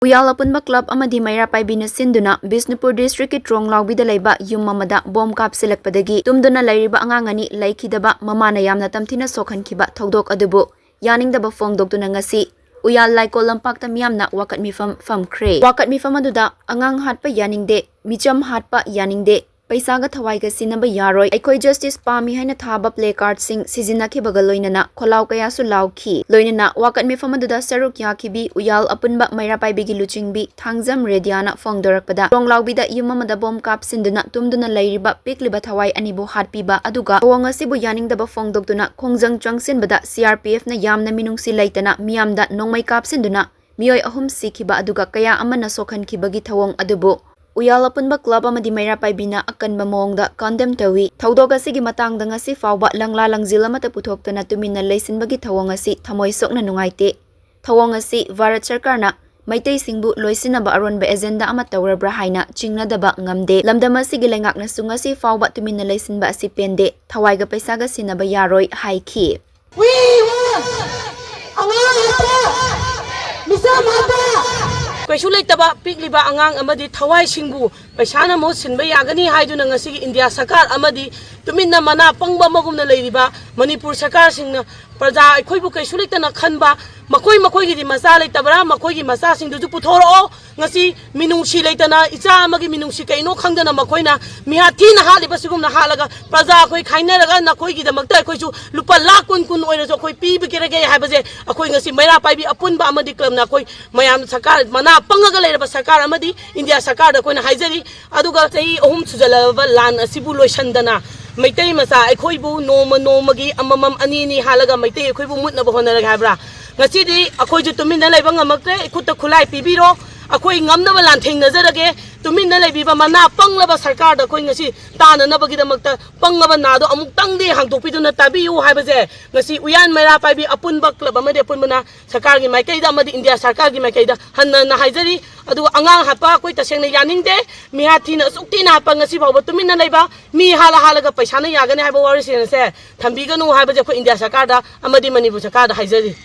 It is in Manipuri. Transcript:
Uyal apunba club amadi Meira Paibi na sinduna Bisnupur district ki Tronglaobi da laiba yum mamada bomb kapsilakpadagi tumduna lairiba angangani laikidaba mamana yamna tamthina sokhankiba thodok adubu yaningdaba fongdoktuna ngasi Uyal laiko lampakta miyamna wakat mifam famkhre wakat mifam aduda angang hatpa yaningde micham hatpa yaningde Paisaga thawaiga sinaba yaroi aikoi justice pami haina thaba play card sing sizina ki bagal loinana kholau kaya su lauki loinana wakat mifam aduda saruk yakibi Uyal apunba Meira Paibi gi luchingbi thangjam rediana fongdorakpada Tronglaobi da yumamada bomb kap sinduna tumduna lairiba pikliba thawai anibu hatpiba aduga awanga sibu yaningdaba fongdoktuna khongjang changsinbada CRPF na yamna minungsi laitana miyamda nongmai kap sinduna mioi ahum sikiba aduga kaya amana sokhankibagi thawong adubu Uyal apunba club amadi Meira Paibi na akanba mongda Condemn tawi thodog asigi matangda ngasi fawba langla langjil amata puthoktana tumina leisinbagi thawong asi thamoi sokna nungaite thawong asi Bharat Sarkarna Maitai singbu loisinaba aronba agenda ama tawrabra haina chingnadaba ngamde lamdam asigi lengakna sungasi fawba tumina leisinba asi pende thawaiga paisaga sinaba yaroi haiki We want Kaisu leitaba pikliba angang amadi thawai singbu paisana mo sinba yagani haiduna ngasi India sarkar amadi tuminna mana pangba magumna leiriba Manipur sarkar singna praja aikhoibu kaisu leitana khanba makoi gi masa leitabra makoi gi masa singdu puthoro ngasi minungsi leitana icha amagi minungsi kaino khangdana makoina mihathi na haliba sigumna halaga praja khoi khainaraga nakoi gi damakta khoisu lupa lakh kun oiraso khoi pibi kerage haibaje akhoi ngasi Meira Paibi apunba amadi club na khoi mayam sarkar mana pangaga leiraba sarkar amadi India sarkar da koina haijari aduga sei ohum sujalaba lan asibu loisandana maitai masa aikhoibu nomagi amamam ani halaga maitai aikhoibu mutnaba honaraga habra ngachidi akhoi tumina laiba ngamakte ikuta khulai pibiro akhoi ngamnaba lan thengnajarage tumina laibiba mana panglaba sarkar da khoi ngasi tananabagi damakta pangaba nado amuk tangde hangtokpiduna tabiyu haibaje ngasi Uyal Meira Paibi apunba club amade apunbana sarkar gi maikaida amadi India sarkar gi maikaida hanna na haijari adu angang hapa koi tasengna yaningde mihathina suktina hapa ngasi bawba tumina laiba mi halaga paisana yagane haiba wari se thambi ganu haibaje khoi India sarkar da amadi Manipur sarkar da haijari